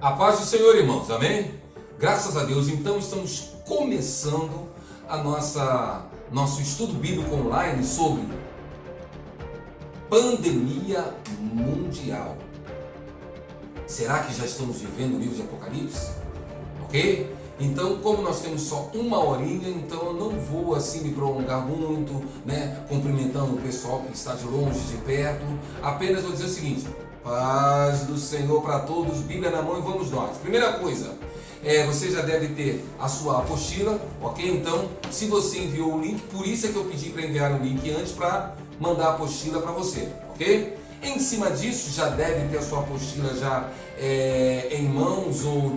A paz do Senhor, irmãos, amém? Graças a Deus, então estamos começando nosso estudo bíblico online sobre pandemia mundial. Será que já estamos vivendo o livro de Apocalipse? Ok? Então, como nós temos só uma horinha, então eu não vou assim me prolongar muito, cumprimentando o pessoal que está de longe, de perto. Apenas vou dizer o seguinte: paz do Senhor para todos, Bíblia na mão e vamos nós. Primeira coisa, você já deve ter a sua apostila, ok? Então, se você enviou o link, por isso é que eu pedi para enviar o link antes para mandar a apostila para você, ok? Em cima disso, já deve ter a sua apostila já em mãos ou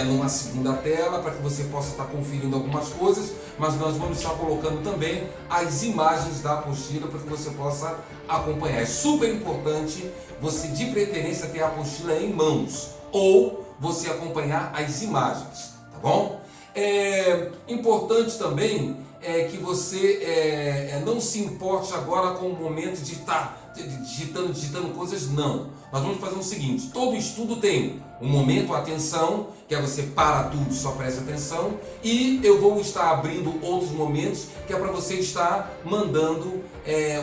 numa segunda tela, para que você possa estar conferindo algumas coisas, mas nós vamos estar colocando também as imagens da apostila para que você possa acompanhar. É super importante você, de preferência, ter a apostila em mãos ou você acompanhar as imagens, tá bom? É importante também que você não se importe agora com o momento de estar digitando coisas, não. Nós vamos fazer o seguinte: todo estudo tem um momento, atenção, que é você para tudo, só presta atenção, e eu vou estar abrindo outros momentos, que é para você estar mandando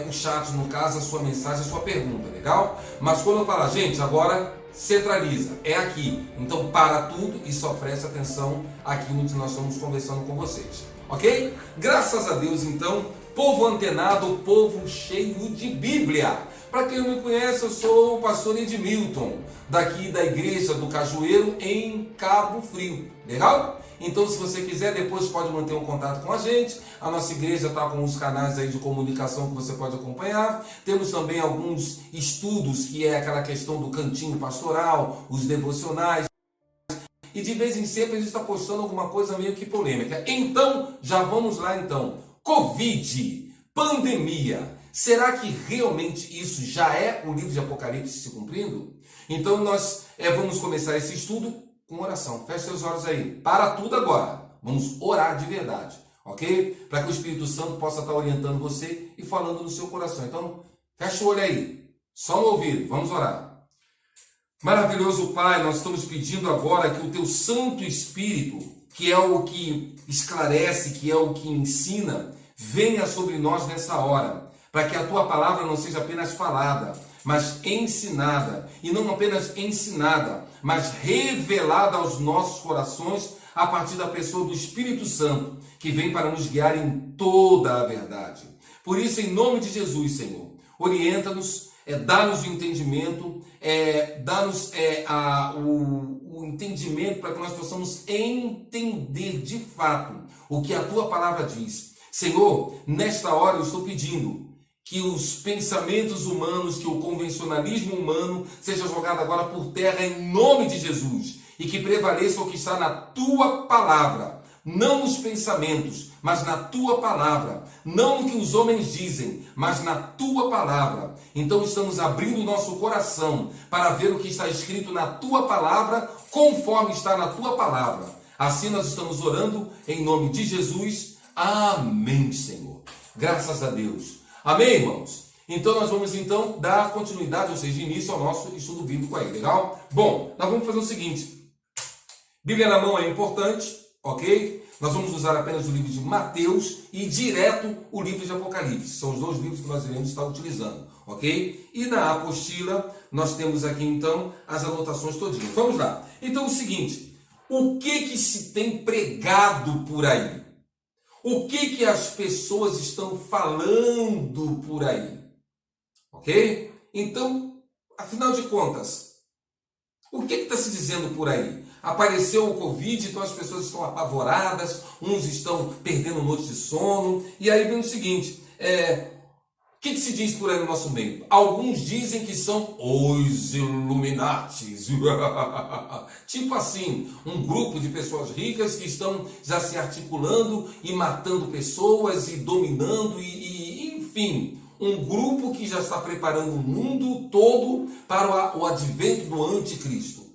o chat, no caso, a sua mensagem, a sua pergunta, legal? Mas quando eu falar, gente, agora centraliza, é aqui, então para tudo e só presta atenção aqui onde nós estamos conversando com vocês, ok? Graças a Deus, então, povo antenado, povo cheio de Bíblia. Para quem não me conhece, eu sou o pastor Edmilton, daqui da igreja do Cajueiro, em Cabo Frio, legal? Então, se você quiser, depois pode manter um contato com a gente. A nossa igreja está com uns canais aí de comunicação que você pode acompanhar. Temos também alguns estudos, que é aquela questão do cantinho pastoral, os devocionais. E de vez em sempre a gente está postando alguma coisa meio que polêmica. Então, já vamos lá então. Covid, pandemia. Será que realmente isso já é o livro de Apocalipse se cumprindo? Então nós vamos começar esse estudo com oração. Feche seus olhos aí. Para tudo agora. Vamos orar de verdade, ok? Para que o Espírito Santo possa estar orientando você e falando no seu coração. Então, feche o olho aí. Só no ouvido. Vamos orar. Maravilhoso Pai, nós estamos pedindo agora que o Teu Santo Espírito, que é o que esclarece, que é o que ensina, venha sobre nós nessa hora, para que a Tua palavra não seja apenas falada, mas ensinada, e não apenas ensinada, mas revelada aos nossos corações a partir da pessoa do Espírito Santo, que vem para nos guiar em toda a verdade. Por isso, em nome de Jesus, Senhor, orienta-nos, dá-nos o entendimento, dá-nos o entendimento para que nós possamos entender de fato o que a Tua palavra diz. Senhor, nesta hora eu estou pedindo que os pensamentos humanos, que o convencionalismo humano seja jogado agora por terra em nome de Jesus e que prevaleça o que está na Tua palavra, não nos pensamentos, mas na Tua palavra, não no que os homens dizem, mas na Tua palavra. Então estamos abrindo o nosso coração para ver o que está escrito na Tua palavra, conforme está na Tua palavra. Assim nós estamos orando em nome de Jesus. Amém, Senhor. Graças a Deus. Amém, irmãos? Então nós vamos então dar continuidade, ou seja, início ao nosso estudo bíblico aí, legal? Bom, nós vamos fazer o seguinte. Bíblia na mão é importante, ok? Nós vamos usar apenas o livro de Mateus e direto o livro de Apocalipse. São os dois livros que nós iremos estar utilizando, ok? E na apostila nós temos aqui então as anotações todinhas. Vamos lá. Então o seguinte, o que se tem pregado por aí? O que as pessoas estão falando por aí? Ok? Então, afinal de contas, o que está se dizendo por aí? Apareceu o Covid, então as pessoas estão apavoradas, uns estão perdendo noites de sono, e aí vem o seguinte, o que se diz por aí no nosso meio? Alguns dizem que são os Illuminatis. Tipo assim, um grupo de pessoas ricas que estão já se articulando e matando pessoas e dominando enfim, um grupo que já está preparando o mundo todo para o advento do anticristo.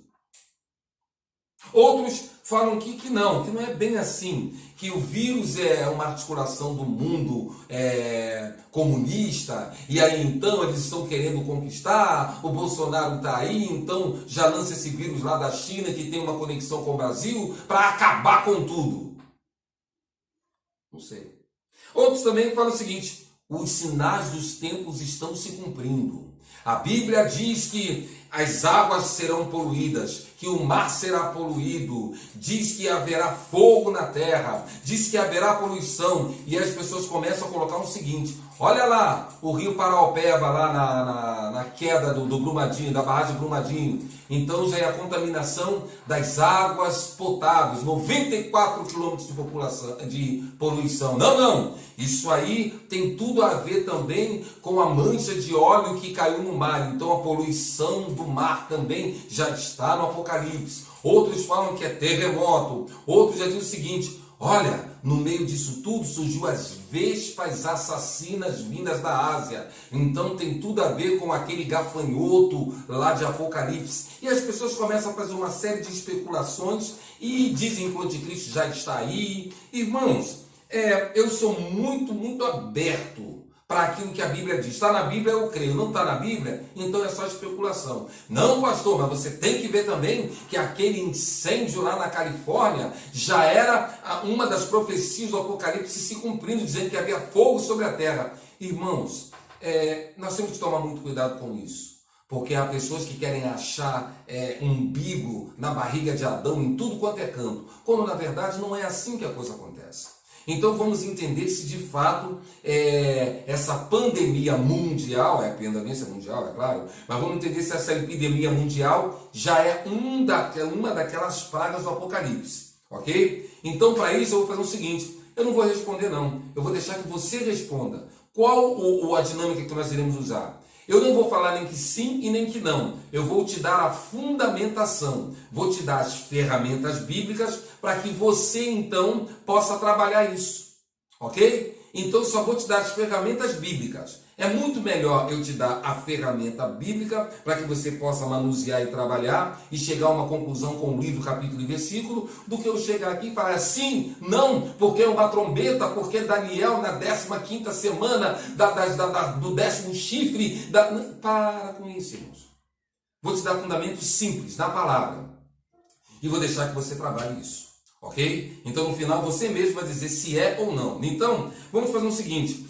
Outros falam que não é bem assim, que o vírus é uma articulação do mundo comunista, e aí então eles estão querendo conquistar, o Bolsonaro está aí, então já lança esse vírus lá da China, que tem uma conexão com o Brasil, para acabar com tudo. Não sei. Outros também falam o seguinte: os sinais dos tempos estão se cumprindo. A Bíblia diz que as águas serão poluídas, que o mar será poluído, diz que haverá fogo na terra, diz que haverá poluição, e as pessoas começam a colocar o seguinte: olha lá, o rio Paraopeba, lá na queda do Brumadinho, da barragem Brumadinho, então já é a contaminação das águas potáveis, 94 quilômetros de poluição. Não, isso aí tem tudo a ver também com a mancha de óleo que caiu no mar, então a poluição do mar também já está no Apocalipse. Outros falam que é terremoto, outros já dizem o seguinte: olha, no meio disso tudo surgiu as vespas assassinas vindas da Ásia. Então tem tudo a ver com aquele gafanhoto lá de Apocalipse. E as pessoas começam a fazer uma série de especulações e dizem que o anticristo já está aí. Irmãos, eu sou muito aberto para aquilo que a Bíblia diz. Está na Bíblia, eu creio. Não está na Bíblia, então é só especulação. Não, pastor, mas você tem que ver também que aquele incêndio lá na Califórnia já era uma das profecias do Apocalipse se cumprindo, dizendo que havia fogo sobre a terra. Irmãos, nós temos que tomar muito cuidado com isso, porque há pessoas que querem achar umbigo na barriga de Adão em tudo quanto é canto, quando na verdade não é assim que a coisa acontece. Então vamos entender se de fato essa pandemia mundial, pandemia mundial, é claro, mas vamos entender se essa epidemia mundial já é uma daquelas pragas do Apocalipse, ok? Então para isso eu vou fazer o seguinte: eu não vou responder não, eu vou deixar que você responda. Qual a dinâmica que nós iremos usar? Eu não vou falar nem que sim e nem que não. Eu vou te dar a fundamentação, vou te dar as ferramentas bíblicas para que você então possa trabalhar isso, ok? Então só vou te dar as ferramentas bíblicas. É muito melhor eu te dar a ferramenta bíblica para que você possa manusear e trabalhar e chegar a uma conclusão com o livro, capítulo e versículo, do que eu chegar aqui e falar sim, não, porque é uma trombeta, porque Daniel na 15ª semana do 10º chifre. Para com isso, irmãos. Vou te dar fundamentos simples na palavra e vou deixar que você trabalhe isso. Ok? Então no final você mesmo vai dizer se é ou não. Então, vamos fazer o seguinte: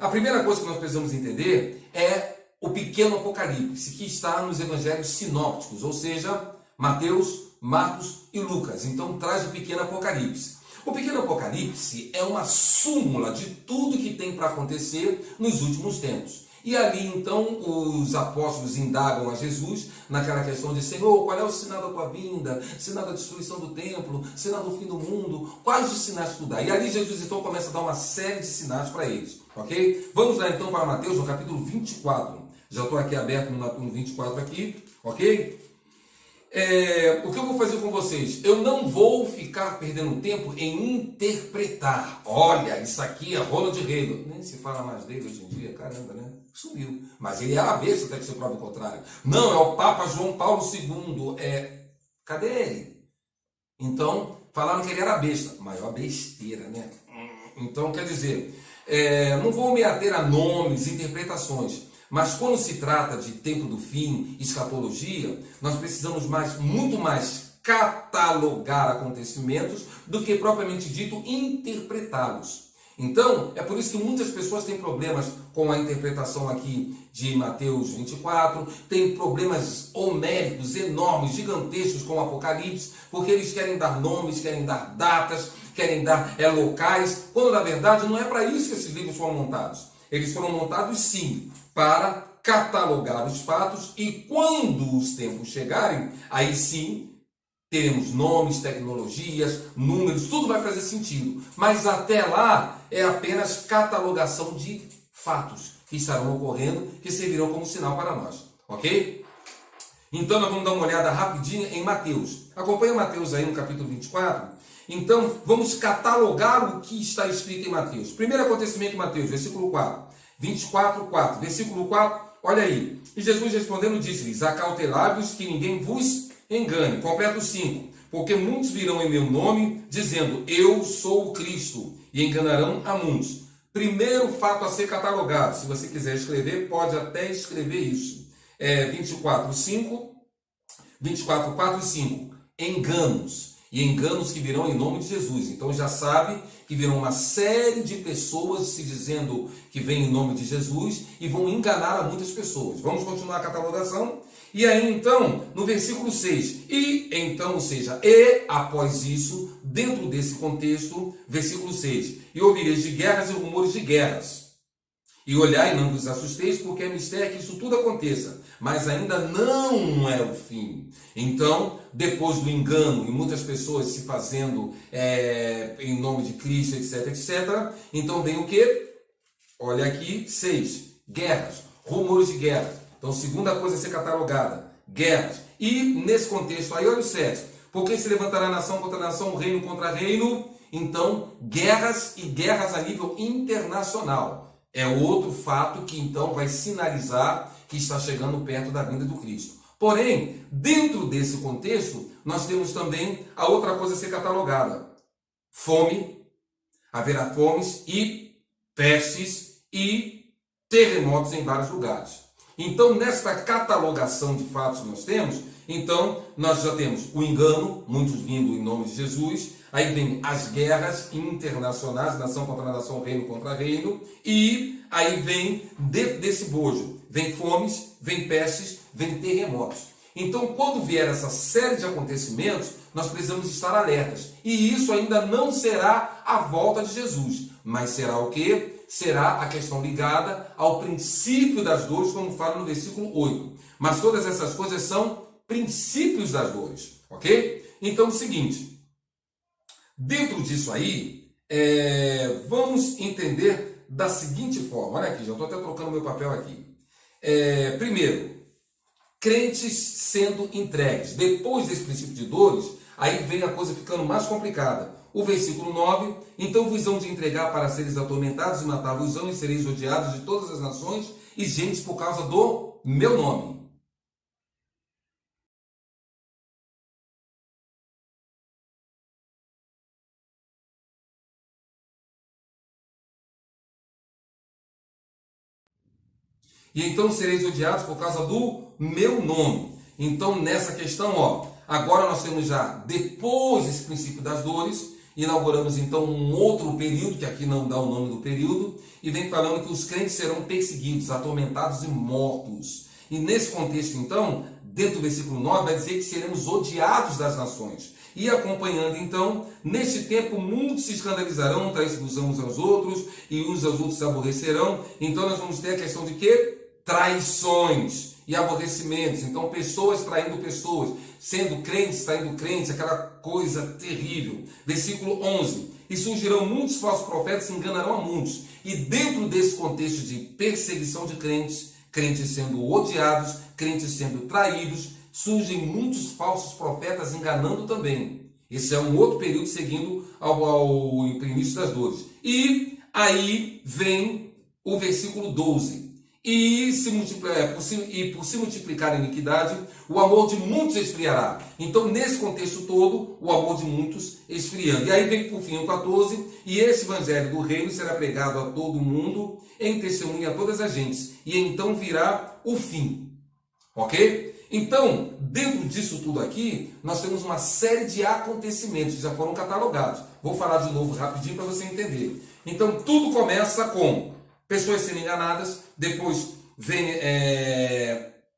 a primeira coisa que nós precisamos entender é o pequeno Apocalipse, que está nos evangelhos sinópticos, ou seja, Mateus, Marcos e Lucas. Então traz o pequeno Apocalipse. O pequeno Apocalipse é uma súmula de tudo que tem para acontecer nos últimos tempos. E ali então os apóstolos indagam a Jesus naquela questão de: Senhor, qual é o sinal da tua vinda? Sinal da destruição do templo? Sinal do fim do mundo? Quais os sinais que tu dá? E ali Jesus então começa a dar uma série de sinais para eles, ok? Vamos lá então para Mateus no capítulo 24. Já estou aqui aberto no 24 aqui, ok? O que eu vou fazer com vocês? Eu não vou ficar perdendo tempo em interpretar. Olha, isso aqui é Ronald Reagan. Nem se fala mais dele hoje em dia, caramba, né? Sumiu. Mas ele era a besta, até que se prova o contrário. Não, é o Papa João Paulo II. Cadê ele? Então, falaram que ele era besta. Maior besteira, né? Então, quer dizer, não vou me ater a nomes, interpretações. Mas quando se trata de tempo do fim, escatologia, nós precisamos muito mais catalogar acontecimentos do que propriamente dito interpretá-los. Então, é por isso que muitas pessoas têm problemas com a interpretação aqui de Mateus 24, têm problemas homéricos enormes, gigantescos com o Apocalipse, porque eles querem dar nomes, querem dar datas, querem dar locais, quando na verdade não é para isso que esses livros foram montados. Eles foram montados sim para catalogar os fatos, e quando os tempos chegarem, aí sim teremos nomes, tecnologias, números, tudo vai fazer sentido. Mas até lá é apenas catalogação de fatos que estarão ocorrendo, que servirão como sinal para nós, ok? Então nós vamos dar uma olhada rapidinha em Mateus. Acompanha Mateus aí no capítulo 24. Então vamos catalogar o que está escrito em Mateus. Primeiro acontecimento em Mateus, versículo 4. 24:4, versículo 4, olha aí. E Jesus respondendo disse-lhes: acautelai-vos que ninguém vos engane. Completo 5. porque muitos virão em meu nome, dizendo, eu sou o Cristo, e enganarão a muitos. Primeiro fato a ser catalogado, se você quiser escrever, pode até escrever isso. 24, 4 e 5. Enganos. E enganos que virão em nome de Jesus. Então já sabe que virão uma série de pessoas se dizendo que vem em nome de Jesus e vão enganar a muitas pessoas. Vamos continuar a catalogação? E aí então, no versículo 6, e então, ou seja, e após isso, dentro desse contexto, versículo 6, e ouvireis de guerras e rumores de guerras. E olhai e não vos assusteis, porque é mistério que isso tudo aconteça, mas ainda não é o fim. Então, depois do engano e muitas pessoas se fazendo em nome de Cristo, etc, etc, então vem o quê? Olha aqui, 6, guerras, rumores de guerras. Então, segunda coisa a ser catalogada, guerras. E nesse contexto aí, olha o 7, porque se levantará nação contra nação, reino contra reino, então guerras e guerras a nível internacional. É outro fato que então vai sinalizar que está chegando perto da vinda do Cristo. Porém, dentro desse contexto, nós temos também a outra coisa a ser catalogada. Fome, haverá fomes e pestes e terremotos em vários lugares. Então, nesta catalogação de fatos que nós temos, então nós já temos o engano, muitos vindo em nome de Jesus, aí vem as guerras internacionais, nação contra nação, reino contra reino, e aí vem, dentro desse bojo, vem fomes, vem pestes, vem terremotos. Então, quando vier essa série de acontecimentos, nós precisamos estar alertas. E isso ainda não será a volta de Jesus, mas será o quê? Será a questão ligada ao princípio das dores, como fala no versículo 8. Mas todas essas coisas são princípios das dores, ok? Então, é o seguinte, dentro disso aí, vamos entender da seguinte forma. Olha aqui, já estou até trocando meu papel aqui. Primeiro, crentes sendo entregues. Depois desse princípio de dores, aí vem a coisa ficando mais complicada. O versículo 9, então vos hão de entregar para seres atormentados e matar-vos-ão e sereis odiados de todas as nações e gentes por causa do meu nome. E então sereis odiados por causa do meu nome. Então, nessa questão, agora nós temos já, depois desse princípio das dores, inauguramos então um outro período, que aqui não dá o nome do período, e vem falando que os crentes serão perseguidos, atormentados e mortos. E nesse contexto, então, dentro do versículo 9, vai dizer que seremos odiados das nações. E acompanhando, então, neste tempo, muitos se escandalizarão, traições uns aos outros, e uns aos outros se aborrecerão. Então, nós vamos ter a questão de quê? Traições e aborrecimentos. Então, pessoas traindo pessoas, sendo crentes traindo crentes, aquela coisa terrível. Versículo 11. E surgirão muitos falsos profetas e enganarão a muitos. E dentro desse contexto de perseguição de crentes, crentes sendo odiados, crentes sendo traídos, surgem muitos falsos profetas enganando também. Esse é um outro período seguindo ao início das dores. E aí vem o versículo 12. Por se multiplicar a iniquidade, o amor de muitos esfriará. Então, nesse contexto todo, o amor de muitos esfriando. E aí vem por fim o 14, e esse evangelho do reino será pregado a todo mundo, em testemunha a todas as gentes, e então virá o fim. Ok? Então, dentro disso tudo aqui, nós temos uma série de acontecimentos que já foram catalogados. Vou falar de novo rapidinho para você entender. Então, tudo começa com pessoas sendo enganadas, depois vem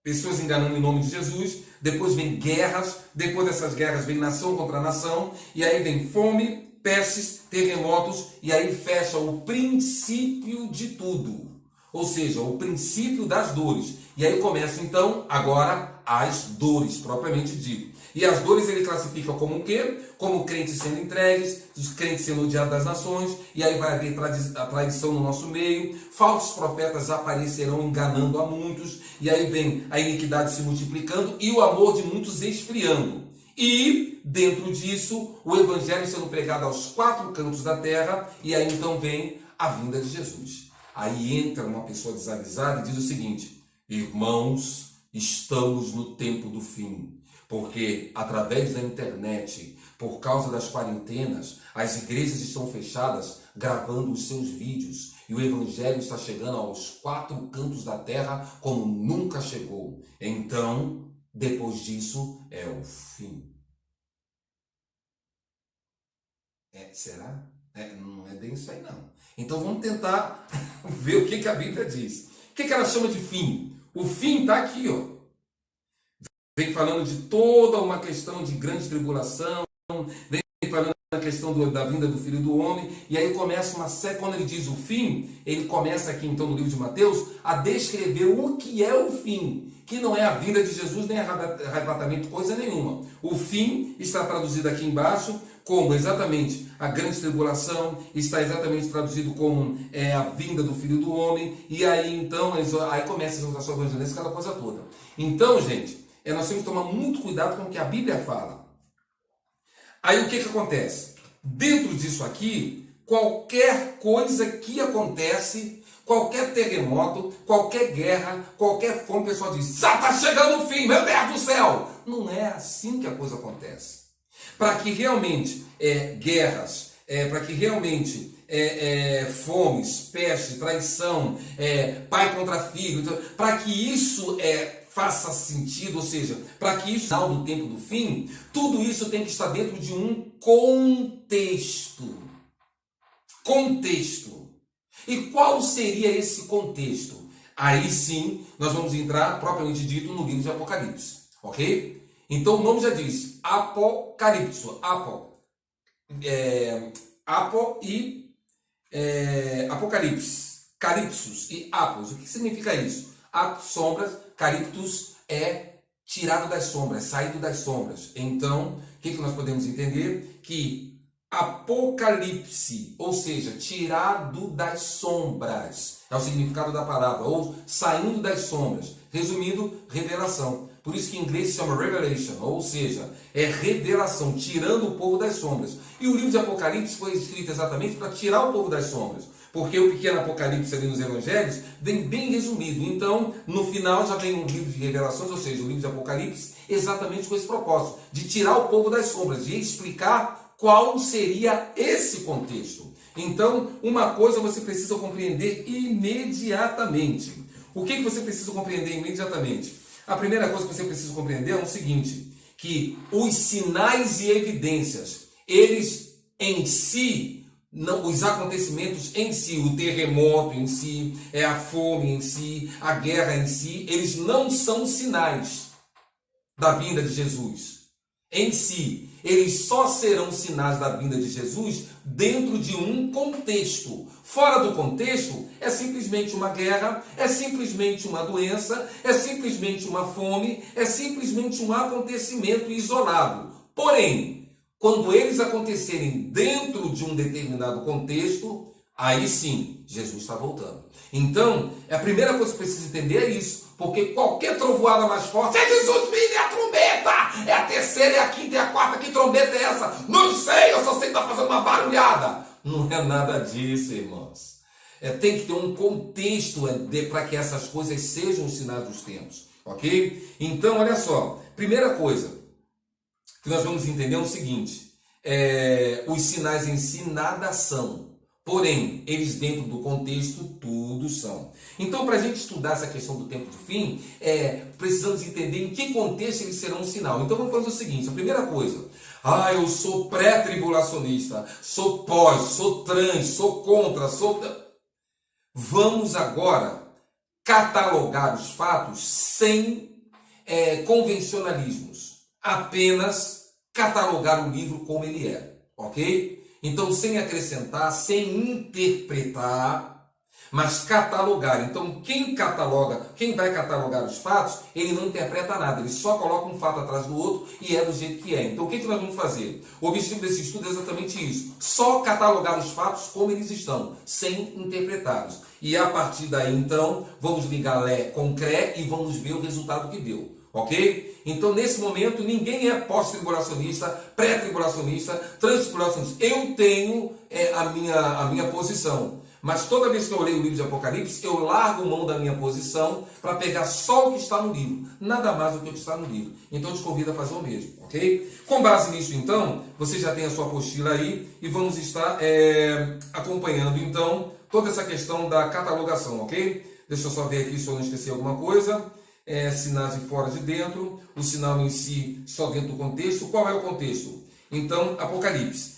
pessoas enganando em nome de Jesus, depois vem guerras, depois dessas guerras vem nação contra nação, e aí vem fome, pestes, terremotos, e aí fecha o princípio de tudo. Ou seja, o princípio das dores. E aí começa então, agora, as dores, propriamente dito. E as dores ele classifica como o quê? Como crentes sendo entregues, os crentes sendo odiados das nações, e aí vai haver a traição no nosso meio, falsos profetas aparecerão enganando a muitos, e aí vem a iniquidade se multiplicando e o amor de muitos esfriando. E, dentro disso, o evangelho sendo pregado aos 4 cantos da terra, e aí então vem a vinda de Jesus. Aí entra uma pessoa desavisada e diz o seguinte: irmãos, estamos no tempo do fim, porque através da internet, por causa das quarentenas, as igrejas estão fechadas gravando os seus vídeos e o evangelho está chegando aos 4 cantos da terra como nunca chegou. Então, depois disso, é o fim. Será? Não é bem isso aí, não. Então vamos tentar ver o que a Bíblia diz. O que ela chama de fim? O fim está aqui, ó. Vem falando de toda uma questão de grande tribulação, vem falando da questão da vinda do Filho do Homem, e aí começa uma série, quando ele diz o fim, ele começa aqui então no livro de Mateus, a descrever o que é o fim, que não é a vinda de Jesus, nem arrebatamento, coisa nenhuma. O fim está traduzido aqui embaixo como exatamente a grande tribulação, está exatamente traduzido como a vinda do Filho do Homem, e aí então, aí começa a exaltação evangelística, aquela coisa toda. Então, gente, nós temos que tomar muito cuidado com o que a Bíblia fala. Aí o que acontece? Dentro disso aqui, qualquer coisa que acontece, qualquer terremoto, qualquer guerra, qualquer fome, o pessoal diz, já está chegando o fim, meu Deus do céu! Não é assim que a coisa acontece. Para que realmente guerras, para que realmente fomes, peste, traição, pai contra filho, então, para que isso faça sentido, ou seja, para que isso, ao do tempo do fim, tudo isso tem que estar dentro de um contexto. Contexto. E qual seria esse contexto? Aí sim, nós vamos entrar, propriamente dito, no livro de Apocalipse. Ok? Então o nome já diz, Apocalipse. Apocalipse. Calipsos e apos. O que significa isso? Sombras, caliptus é tirado das sombras, saído das sombras. Então, o que nós podemos entender? Que Apocalipse, ou seja, tirado das sombras, é o significado da palavra, ou saindo das sombras. Resumindo, revelação. Por isso que em inglês se chama revelation, ou seja, é revelação, tirando o povo das sombras. E o livro de Apocalipse foi escrito exatamente para tirar o povo das sombras. Porque o pequeno Apocalipse ali nos Evangelhos vem bem resumido. Então, no final já vem um livro de revelações, ou seja, o livro de Apocalipse, exatamente com esse propósito, de tirar o povo das sombras, de explicar qual seria esse contexto. Então, uma coisa você precisa compreender imediatamente. O que você precisa compreender imediatamente? A primeira coisa que você precisa compreender é o seguinte, que os sinais e evidências, eles em si, não, os acontecimentos em si, o terremoto em si, a fome em si, a guerra em si, eles não são sinais da vinda de Jesus. Em si, eles só serão sinais da vinda de Jesus dentro de um contexto. Fora do contexto, é simplesmente uma guerra, é simplesmente uma doença, é simplesmente uma fome, é simplesmente um acontecimento isolado. Porém, quando eles acontecerem dentro de um determinado contexto, aí sim, Jesus está voltando. Então, a primeira coisa que precisa entender é isso. Porque qualquer trovoada mais forte, é Jesus vindo, é a trombeta! É a terceira, é a quinta, é a quarta, que trombeta é essa? Não sei, eu só sei que está fazendo uma barulhada. Não é nada disso, irmãos. Tem que ter um contexto para que essas coisas sejam os sinais dos tempos. Ok? Então, olha só. Primeira coisa que nós vamos entender é o seguinte. Os sinais em si nada são. Porém, eles dentro do contexto, tudo são. Então, para a gente estudar essa questão do tempo do fim, precisamos entender em que contexto eles serão um sinal. Então, vamos fazer o seguinte, a primeira coisa. Eu sou pré-tribulacionista, sou pós, sou trans, sou contra, sou... Vamos agora catalogar os fatos sem convencionalismos. Apenas catalogar o livro como ele é, ok? Então, sem acrescentar, sem interpretar, mas catalogar. Então, quem vai catalogar os fatos, ele não interpreta nada, ele só coloca um fato atrás do outro e é do jeito que é. Então, o que nós vamos fazer? O objetivo desse estudo é exatamente isso. Só catalogar os fatos como eles estão, sem interpretá-los. E a partir daí, então, vamos ligar Lé com Cré e vamos ver o resultado que deu. Ok? Então, nesse momento, ninguém é pós-tribulacionista, pré-tribulacionista, transtribulacionista. Eu tenho a minha posição. Mas toda vez que eu leio o livro de Apocalipse, eu largo mão da minha posição para pegar só o que está no livro, nada mais do que o que está no livro. Então eu te convido a fazer o mesmo, ok? Com base nisso, então, você já tem a sua apostila aí e vamos estar acompanhando, então, toda essa questão da catalogação, ok? Deixa eu só ver aqui se eu não esqueci alguma coisa. Sinais de fora de dentro, o sinal em si só dentro do contexto. Qual é o contexto? Então, Apocalipse.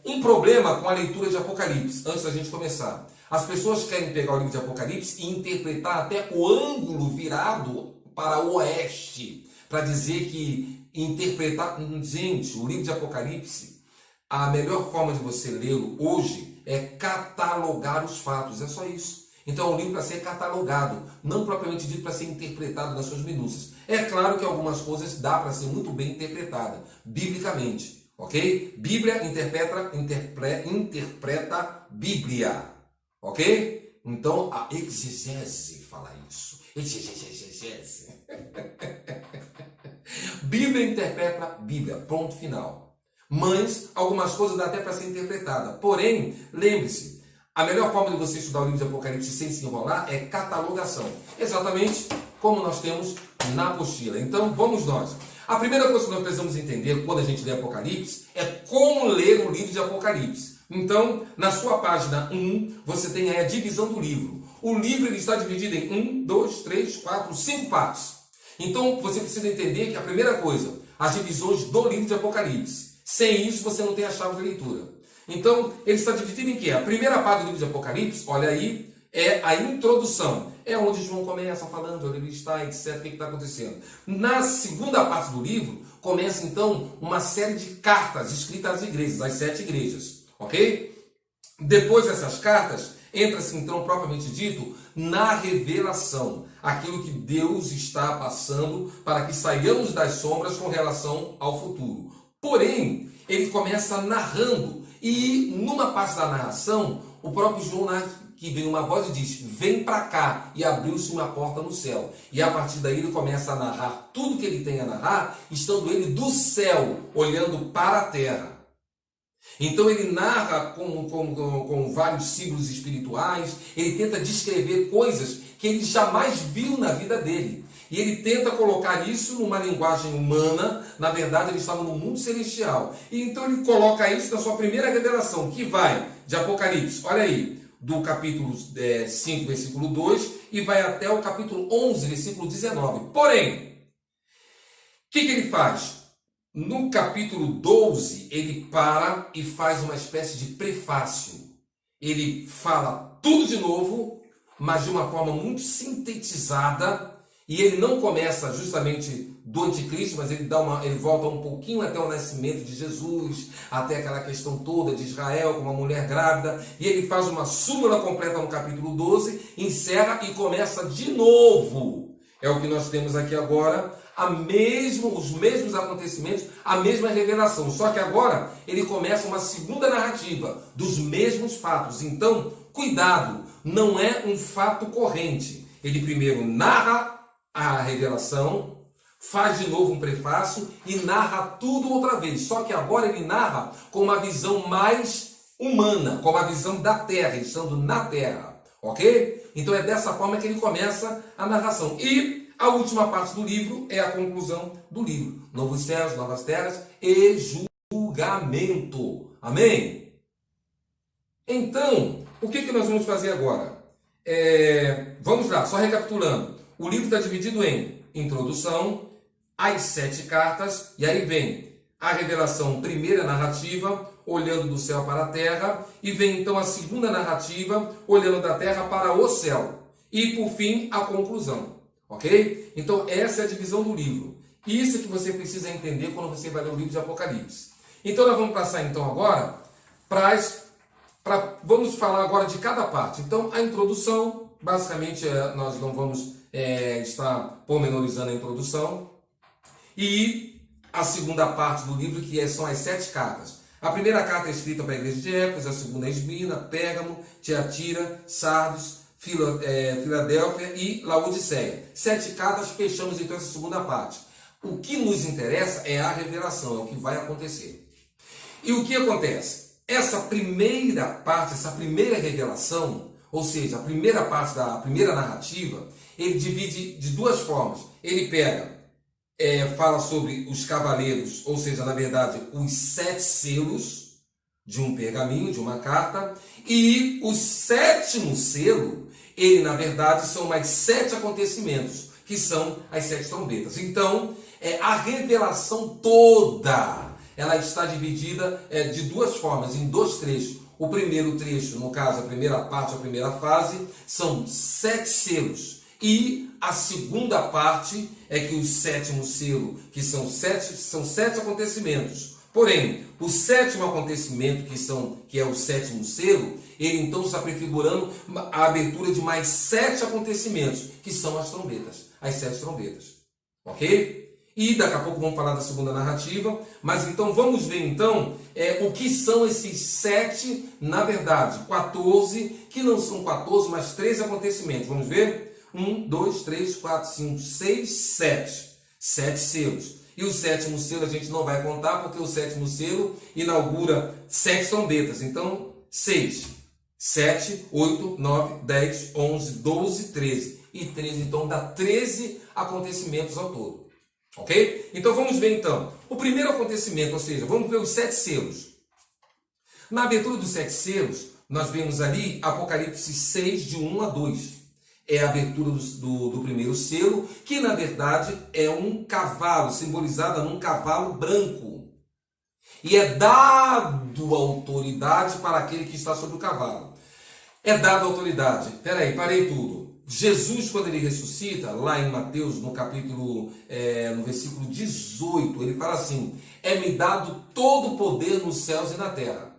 Um problema com a leitura de Apocalipse, antes da gente começar. As pessoas querem pegar o livro de Apocalipse e interpretar até o ângulo virado para o oeste, para dizer que interpretar... Gente, o livro de Apocalipse, a melhor forma de você lê-lo hoje é catalogar os fatos, é só isso. Então é um livro para ser catalogado, não propriamente dito para ser interpretado nas suas minúcias. É claro que algumas coisas dá para ser muito bem interpretada, biblicamente, ok? Bíblia interpreta Bíblia, ok? Então a exegese fala isso. Exegese. Bíblia interpreta Bíblia, ponto final. Mas algumas coisas dá até para ser interpretada. Porém, lembre-se, a melhor forma de você estudar o livro de Apocalipse sem se enrolar é catalogação. Exatamente como nós temos na apostila. Então, vamos nós. A primeira coisa que nós precisamos entender quando a gente lê Apocalipse é como ler o livro de Apocalipse. Então, na sua página 1, você tem aí a divisão do livro. O livro ele está dividido em 1, 2, 3, 4, 5 partes. Então, você precisa entender que a primeira coisa, as divisões do livro de Apocalipse. Sem isso, você não tem a chave de leitura. Então, ele está dividido em quê? A primeira parte do livro de Apocalipse, olha aí, é a introdução. É onde João começa falando, onde ele está, etc., o que está acontecendo. Na segunda parte do livro, começa então uma série de cartas escritas às igrejas, às 7 igrejas, ok? Depois dessas cartas, entra-se então, propriamente dito, na revelação. Aquilo que Deus está passando para que saiamos das sombras com relação ao futuro. Porém, ele começa narrando. E numa parte da narração, o próprio João que vem uma voz e diz, vem para cá, e abriu-se uma porta no céu. E a partir daí ele começa a narrar tudo que ele tem a narrar, estando ele do céu, olhando para a terra. Então ele narra com vários símbolos espirituais, ele tenta descrever coisas que ele jamais viu na vida dele. E ele tenta colocar isso numa linguagem humana, na verdade ele estava no mundo celestial. E então ele coloca isso na sua primeira revelação, que vai de Apocalipse, olha aí, do capítulo 5, versículo 2, e vai até o capítulo 11, versículo 19. Porém, o que ele faz? No capítulo 12, ele para e faz uma espécie de prefácio. Ele fala tudo de novo, mas de uma forma muito sintetizada. E ele não começa justamente do anticristo, mas ele volta um pouquinho até o nascimento de Jesus, até aquela questão toda de Israel com uma mulher grávida. E ele faz uma súmula completa no capítulo 12, encerra e começa de novo. É o que nós temos aqui agora, os mesmos acontecimentos, a mesma revelação. Só que agora ele começa uma segunda narrativa dos mesmos fatos. Então, cuidado, não é um fato corrente. Ele primeiro narra a revelação, faz de novo um prefácio e narra tudo outra vez. Só que agora ele narra com uma visão mais humana, com uma visão da terra, estando na terra, ok? Então é dessa forma que ele começa a narração. E a última parte do livro é a conclusão do livro. Novos céus, novas terras e julgamento. Amém? Então, o que nós vamos fazer agora? Vamos lá, só recapitulando. O livro está dividido em introdução, as 7 cartas, e aí vem a revelação, primeira narrativa, olhando do céu para a terra, e vem então a segunda narrativa, olhando da terra para o céu. E por fim, a conclusão. Ok? Então essa é a divisão do livro. Isso é que você precisa entender quando você vai ler o livro de Apocalipse. Então nós vamos passar então agora vamos falar agora de cada parte. Então a introdução, basicamente nós não vamos estar pormenorizando a introdução. E a segunda parte do livro, que são as 7 cartas. A primeira carta é escrita para a igreja de Éfeso, a segunda é Esmirna, Pérgamo, Tiatira, Sardos, Filadélfia e Laodiceia. 7 cartas, fechamos então essa segunda parte. O que nos interessa é a revelação, é o que vai acontecer. E o que acontece? essa primeira parte, essa primeira revelação, ou seja, a primeira parte da primeira narrativa, ele divide de duas formas. Ele fala sobre os cavaleiros, ou seja, na verdade, os 7 selos de um pergaminho, de uma carta, e o 7º selo, ele na verdade são mais 7 acontecimentos, que são as 7 trombetas. Então, a revelação toda, ela está dividida de duas formas, em 2 trechos. O primeiro trecho, no caso, a primeira parte, a primeira fase, são 7 selos. E a segunda parte é que o 7º selo, que são 7 acontecimentos. Porém, o 7º acontecimento, que é o 7º selo, ele então está prefigurando a abertura de mais 7 acontecimentos, que são as trombetas, as 7 trombetas. Ok? E daqui a pouco vamos falar da segunda narrativa, mas então vamos ver então o que são esses 7, na verdade, 14, que não são 14, mas 13 acontecimentos. Vamos ver? 1, 2, 3, 4, 5, 6, 7. 7 selos. E o 7º selo a gente não vai contar, porque o 7º selo inaugura 7 trombetas. Então, 6, 7, 8, 9, 10, 11, 12, 13. E 13, então, dá 13 acontecimentos ao todo. Ok? Então, vamos ver, então. O primeiro acontecimento, ou seja, vamos ver os 7 selos. Na abertura dos 7 selos, nós vemos ali Apocalipse 6, de 1 a 2. É a abertura do primeiro selo, que na verdade é um cavalo, simbolizada num cavalo branco. E é dado autoridade para aquele que está sobre o cavalo. É dado autoridade. Peraí, parei tudo. Jesus, quando ele ressuscita, lá em Mateus, no versículo 18, ele fala assim: é-me dado todo o poder nos céus e na terra.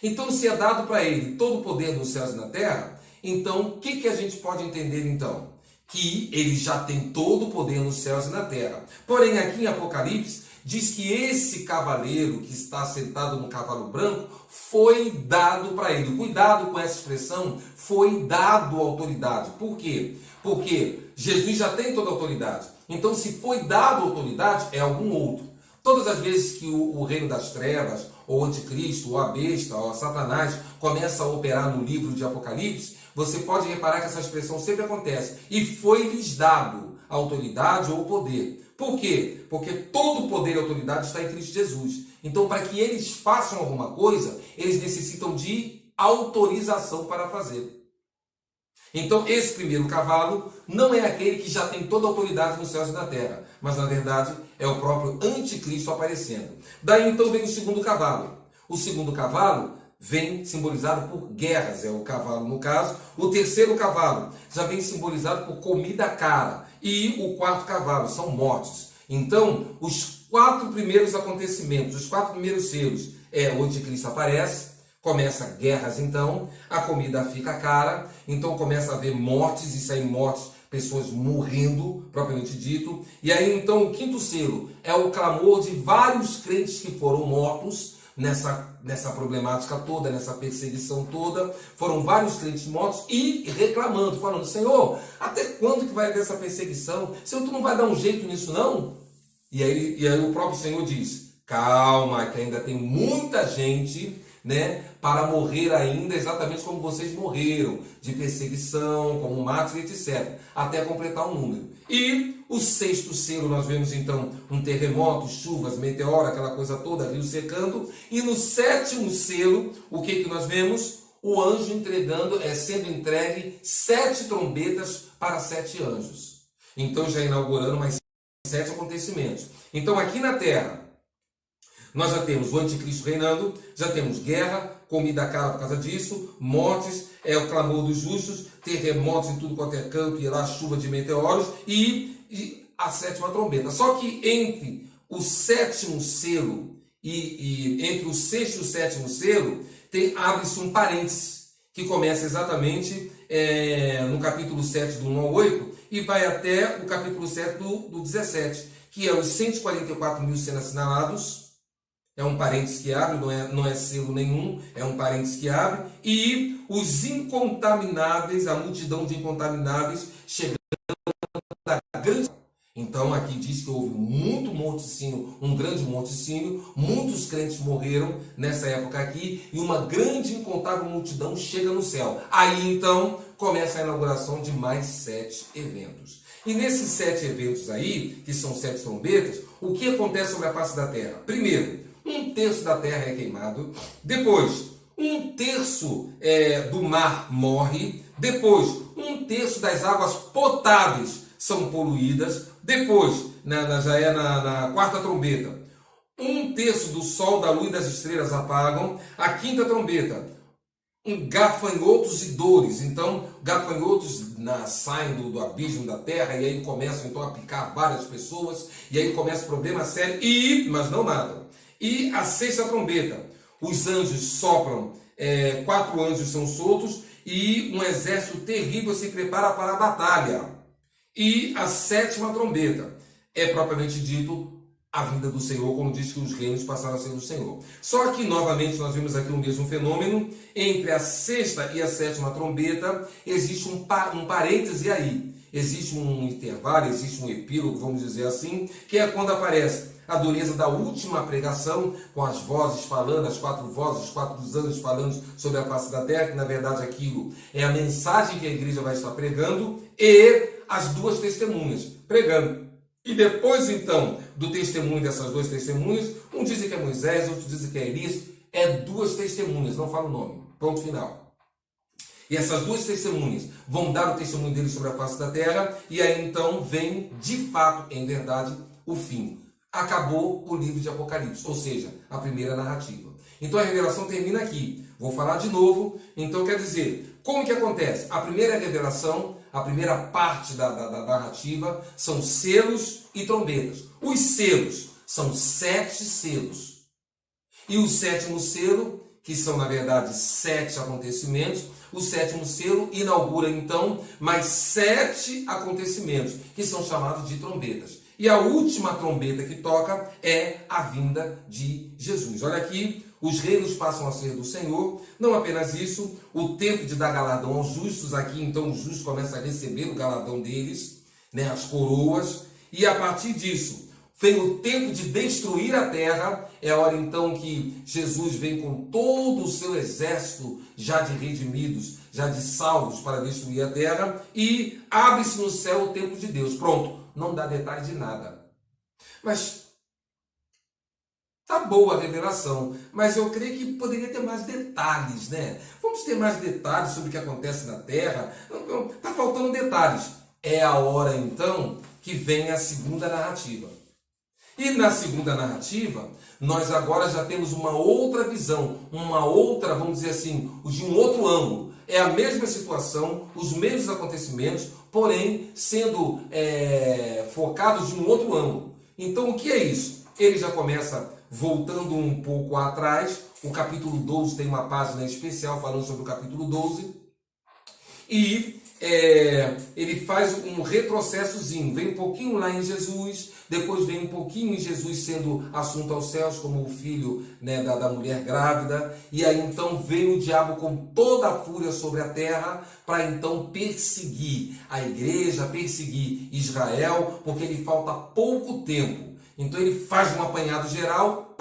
Então, se é dado para ele todo o poder nos céus e na terra, então, o que a gente pode entender então? Que ele já tem todo o poder nos céus e na terra. Porém, aqui em Apocalipse, diz que esse cavaleiro que está sentado no cavalo branco foi dado para ele. Cuidado com essa expressão, foi dado autoridade. Por quê? Porque Jesus já tem toda a autoridade. Então, se foi dado autoridade, é algum outro. Todas as vezes que o reino das trevas, ou o anticristo, ou a besta, ou a Satanás começa a operar no livro de Apocalipse, você pode reparar que essa expressão sempre acontece. E foi-lhes dado autoridade ou poder. Por quê? Porque todo o poder e autoridade está em Cristo Jesus. Então, para que eles façam alguma coisa, eles necessitam de autorização para fazer. Então, esse primeiro cavalo não é aquele que já tem toda a autoridade nos céus e na terra, mas, na verdade, é o próprio anticristo aparecendo. Daí, então, vem o segundo cavalo. O segundo cavalo vem simbolizado por guerras, é o cavalo no caso. O terceiro cavalo já vem simbolizado por comida cara. E o quarto cavalo são mortes. Então, os 4 primeiros acontecimentos, os 4 primeiros selos, o anticristo aparece. Começa guerras, então, a comida fica cara, então começa a haver mortes, e saem mortes, pessoas morrendo, propriamente dito. E aí, então, o 5º selo é o clamor de vários crentes que foram mortos nessa problemática toda, nessa perseguição toda. Foram vários crentes mortos e reclamando, falando: Senhor, até quando que vai haver essa perseguição? Senhor, tu não vai dar um jeito nisso, não? E aí o próprio Senhor diz: calma, que ainda tem muita gente, para morrer ainda, exatamente como vocês morreram, de perseguição, como mártires, etc., até completar o número. E o 6º selo, nós vemos então um terremoto, chuvas, meteoro, aquela coisa toda, rio secando. E no 7º selo, o que nós vemos? O anjo sendo entregue 7 trombetas para 7 anjos. Então, já inaugurando mais 7 acontecimentos. Então, aqui na terra, nós já temos o anticristo reinando, já temos guerra, comida cara por causa disso, mortes, o clamor dos justos, terremotos em tudo quanto é canto, e lá chuva de meteoros, e a 7ª trombeta. Só que entre o 7º selo e entre o 6º e o 7º selo, abre-se um parênteses, que começa exatamente no capítulo 7, do 1 ao 8, e vai até o capítulo 7 do 17, que é os 144 mil sendo assinalados. É um parênteses que abre, não é selo nenhum, é um parênteses que abre. E os incontamináveis, a multidão de incontamináveis chegando da grande. Então aqui diz que houve muito morticínio, um grande morticínio, muitos crentes morreram nessa época aqui e uma grande incontável multidão chega no céu. Aí então começa a inauguração de mais 7 eventos. E nesses 7 eventos aí, que são 7 trombetas, o que acontece sobre a face da terra? Primeiro, 1/3 da terra é queimado, depois 1/3 do mar morre, depois 1/3 das águas potáveis são poluídas, depois, já é na quarta trombeta, 1/3 do sol, da lua e das estrelas apagam, a quinta trombeta, gafanhotos e dores. Então, gafanhotos saem do abismo da terra e aí começam então a picar várias pessoas e aí começa o problema sério, mas não matam. E a sexta trombeta, os anjos sopram, 4 anjos são soltos e um exército terrível se prepara para a batalha. E a sétima trombeta é propriamente dito a vinda do Senhor, como diz que os reinos passaram a ser do Senhor. Só que, novamente, nós vemos aqui o mesmo fenômeno. Entre a sexta e a sétima trombeta, existe um parêntese aí. Existe um intervalo, existe um epílogo, vamos dizer assim, que é quando aparece a dureza da última pregação, com as vozes falando, as 4 vozes, os 4 anjos falando sobre a face da terra, que na verdade aquilo é a mensagem que a igreja vai estar pregando, e as 2 testemunhas pregando. E depois, então, do testemunho dessas 2 testemunhas, um diz que é Moisés, outro diz que é Elias, é 2 testemunhas, não fala o nome, ponto final. E essas 2 testemunhas vão dar o testemunho deles sobre a face da terra, e aí então vem, de fato, em verdade, o fim. Acabou o livro de Apocalipse, ou seja, a primeira narrativa. Então a revelação termina aqui. Vou falar de novo. Então quer dizer, como que acontece? A primeira revelação, a primeira parte da narrativa são selos e trombetas. Os selos são 7 selos. E o 7º selo, que são na verdade 7 acontecimentos, o 7º selo inaugura então mais 7 acontecimentos, que são chamados de trombetas. E a última trombeta que toca é a vinda de Jesus. Olha aqui, os reinos passam a ser do Senhor. Não apenas isso, o tempo de dar galardão aos justos. Aqui então os justos começam a receber o galardão deles, as coroas. E a partir disso, vem o tempo de destruir a terra. É a hora então que Jesus vem com todo o seu exército já de redimidos, já de salvos para destruir a terra. E abre-se no céu o tempo de Deus. Pronto. Não dá detalhe de nada. Mas tá boa a revelação, mas eu creio que poderia ter mais detalhes, né? Vamos ter mais detalhes sobre o que acontece na Terra. Tá faltando detalhes. É a hora então que vem a segunda narrativa. E na segunda narrativa, nós agora já temos uma outra visão, uma outra, vamos dizer assim, de um outro ângulo. É a mesma situação, os mesmos acontecimentos, porém sendo focados de um outro ângulo. Então o que é isso? Ele já começa voltando um pouco atrás. O capítulo 12 tem uma página especial falando sobre o capítulo 12. E ele faz um retrocessozinho, vem um pouquinho lá em Jesus, depois vem um pouquinho em Jesus sendo assunto aos céus como o filho da mulher grávida, e aí então vem o diabo com toda a fúria sobre a terra para então perseguir a igreja, perseguir Israel, porque ele falta pouco tempo. Então ele faz um apanhado geral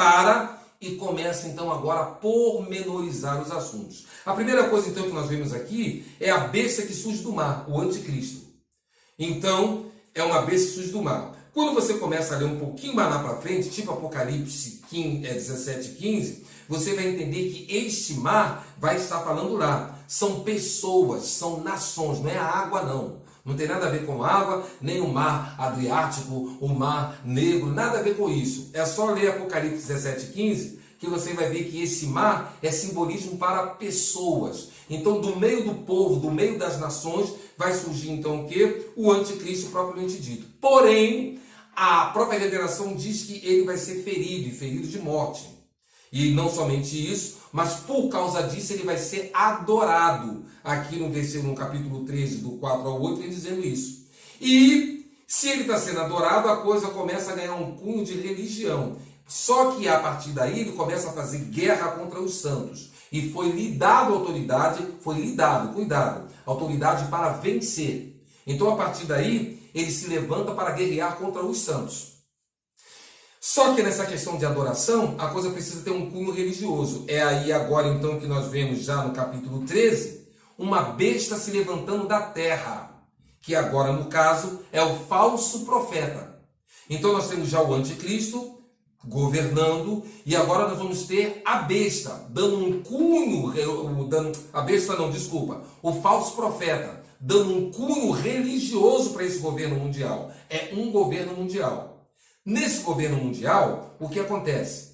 e começa então agora a pormenorizar os assuntos. A primeira coisa então que nós vemos aqui é a besta que surge do mar, o anticristo. Então, é uma besta que surge do mar. Quando você começa a ler um pouquinho mais lá para frente, tipo Apocalipse 17:15, você vai entender que este mar vai estar falando lá. São pessoas, são nações, não é a água não. Não tem nada a ver com água, nem o mar Adriático, o mar Negro, nada a ver com isso. É só ler Apocalipse 17:15 que você vai ver que esse mar é simbolismo para pessoas. Então, do meio do povo, do meio das nações, vai surgir então o quê? O anticristo propriamente dito. Porém, a própria revelação diz que ele vai ser ferido, e ferido de morte. E não somente isso, mas por causa disso ele vai ser adorado. Aqui no capítulo 13, do 4 ao 8, vem dizendo isso. E se ele está sendo adorado, a coisa começa a ganhar um cunho de religião. Só que a partir daí ele começa a fazer guerra contra os santos. E foi-lhe dado autoridade, cuidado, autoridade para vencer. Então a partir daí ele se levanta para guerrear contra os santos. Só que nessa questão de adoração, a coisa precisa ter um cunho religioso. É aí agora então que nós vemos já no capítulo 13, uma besta se levantando da terra, que agora no caso é o falso profeta. Então nós temos já o anticristo governando, e agora nós vamos ter a besta, dando um cunho, o falso profeta, dando um cunho religioso para esse governo mundial. É um governo mundial. Nesse governo mundial, o que acontece?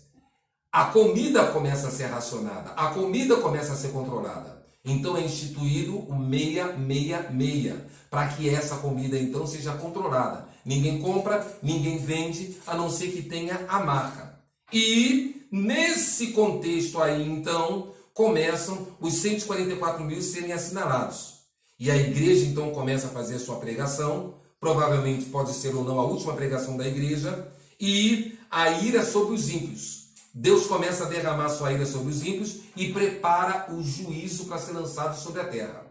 A comida começa a ser racionada, a comida começa a ser controlada. Então é instituído o 666, para que essa comida então seja controlada. Ninguém compra, ninguém vende, a não ser que tenha a marca. E nesse contexto aí então, começam os 144 mil serem assinalados. E a igreja então começa a fazer a sua pregação, provavelmente pode ser ou não a última pregação da igreja, e a ira sobre os ímpios. Deus começa a derramar sua ira sobre os ímpios e prepara o juízo para ser lançado sobre a terra.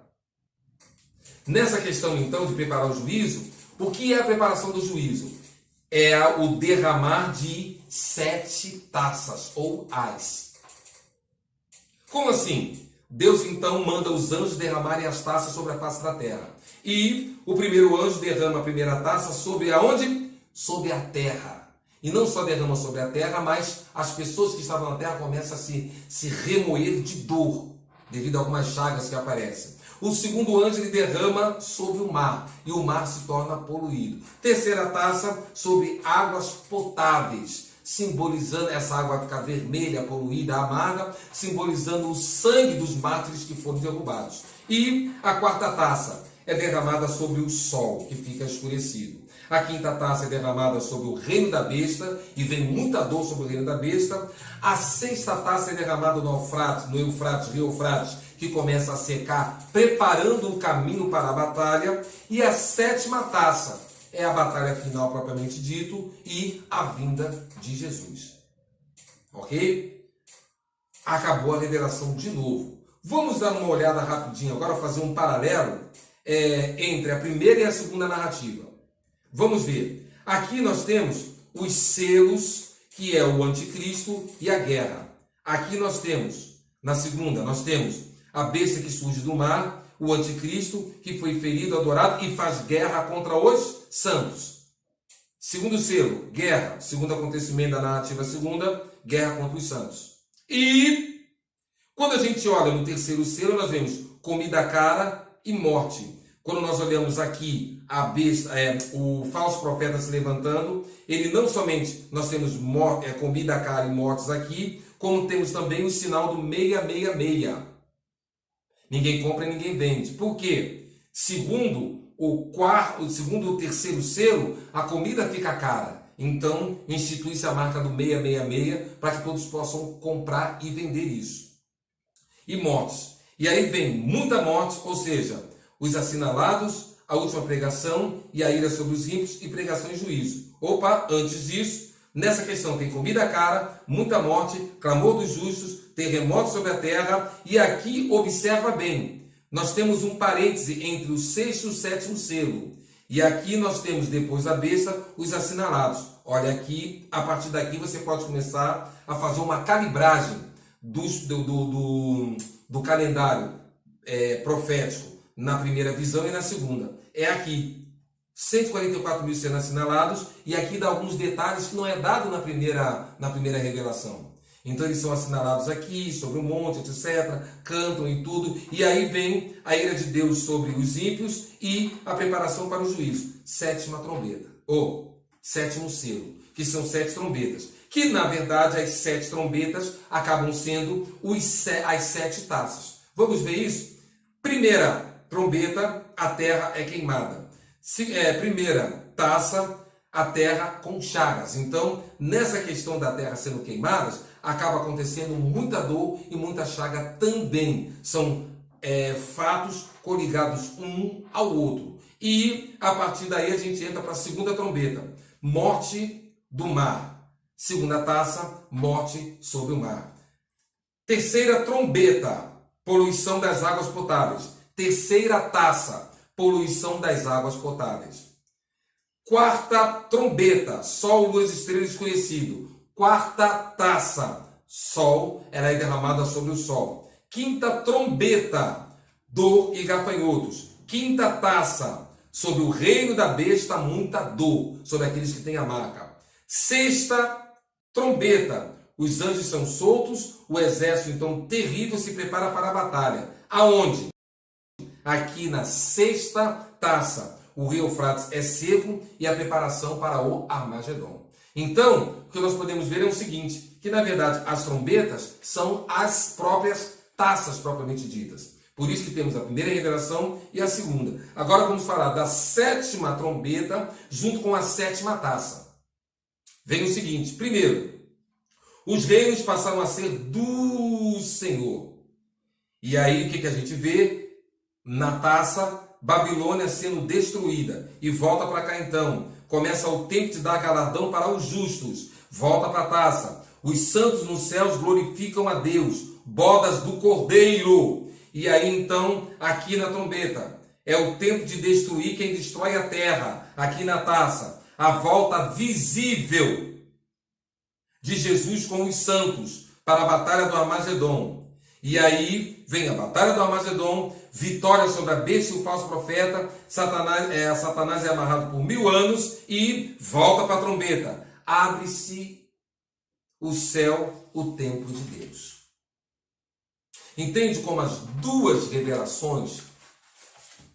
Nessa questão então de preparar o juízo, o que é a preparação do juízo? É o derramar de 7 taças ou ais. Como assim? Deus então manda os anjos derramarem as taças sobre a face da terra. E o primeiro anjo derrama a primeira taça sobre aonde? Sobre a terra. E não só derrama sobre a terra, mas as pessoas que estavam na terra começam a se remoer de dor, devido a algumas chagas que aparecem. O segundo anjo ele derrama sobre o mar, e o mar se torna poluído. Terceira taça sobre águas potáveis, simbolizando, essa água vai ficar vermelha, poluída, amarga, simbolizando o sangue dos mártires que foram derrubados. E a quarta taça é derramada sobre o sol, que fica escurecido. A quinta taça é derramada sobre o reino da besta, e vem muita dor sobre o reino da besta. A sexta taça é derramada no Eufrates, rio Eufrates, que começa a secar, preparando o caminho para a batalha. E a sétima taça é a batalha final propriamente dito e a vinda de Jesus. Ok? Acabou a revelação de novo. Vamos dar uma olhada rapidinho agora, fazer um paralelo entre a primeira e a segunda narrativa. Vamos ver. Aqui nós temos os selos, que é o anticristo e a guerra. Aqui nós temos, na segunda, nós temos a besta que surge do mar, o anticristo que foi ferido, adorado e faz guerra contra os santos. Segundo selo, guerra. Segundo acontecimento da narrativa segunda, guerra contra os santos. E quando a gente olha no terceiro selo, nós vemos comida cara e morte. Quando nós olhamos aqui a besta, o falso profeta se levantando, ele não somente nós temos comida cara e mortes aqui, como temos também o sinal do 666. Ninguém compra e ninguém vende. Por quê? Segundo o terceiro selo, a comida fica cara. Então, institui-se a marca do 666 para que todos possam comprar e vender isso. E mortes. E aí vem muita morte, ou seja, os assinalados, a última pregação e a ira sobre os ímpios e pregação e juízo. Opa, antes disso, nessa questão tem comida cara, muita morte, clamor dos justos, terremoto sobre a terra, e aqui observa bem, nós temos um parêntese entre o sexto e o sétimo selo. E aqui nós temos, depois da besta, os assinalados. Olha aqui, a partir daqui você pode começar a fazer uma calibragem do calendário profético na primeira visão e na segunda. É aqui, 144 mil sendo assinalados, e aqui dá alguns detalhes que não é dado na primeira revelação. Então eles são assinalados aqui, sobre o monte, etc., cantam e tudo, e aí vem a ira de Deus sobre os ímpios e a preparação para o juízo. Sétima trombeta, ou sétimo selo, que são 7 trombetas, que na verdade as 7 trombetas acabam sendo as 7 taças. Vamos ver isso? Primeira trombeta, a terra é queimada. Primeira taça, a terra com chagas. Então, nessa questão da terra sendo queimada, acaba acontecendo muita dor e muita chaga também. São fatos coligados um ao outro. E a partir daí a gente entra para a segunda trombeta. Morte do mar. Segunda taça, morte sobre o mar. Terceira trombeta, poluição das águas potáveis. Terceira taça, poluição das águas potáveis. Quarta trombeta, sol, luz, estrelas, escurecido. Quarta taça, sol, ela é derramada sobre o sol. Quinta trombeta, dor e gafanhotos. Quinta taça, sobre o reino da besta, muita dor, sobre aqueles que têm a marca. Sexta trombeta, os anjos são soltos, o exército então terrível se prepara para a batalha. Aonde? Aqui na sexta taça, o rio Eufrates é seco e a preparação para o Armagedon. Então, o que nós podemos ver é o seguinte, que na verdade as trombetas são as próprias taças propriamente ditas. Por isso que temos a primeira revelação e a segunda. Agora vamos falar da sétima trombeta junto com a sétima taça. Vem o seguinte, primeiro, os reinos passaram a ser do Senhor. E aí o que a gente vê? Na taça, Babilônia sendo destruída. E volta para cá então. Começa o tempo de dar galardão para os justos. Volta para a taça. Os santos nos céus glorificam a Deus. Bodas do Cordeiro. E aí então, aqui na trombeta, é o tempo de destruir quem destrói a terra. Aqui na taça, a volta visível de Jesus com os santos para a batalha do Armagedon. E aí vem a batalha do Armagedon, vitória sobre a besta e o falso profeta, Satanás é amarrado por 1000 anos e volta para a trombeta. Abre-se o céu, o templo de Deus. Entende como as duas revelações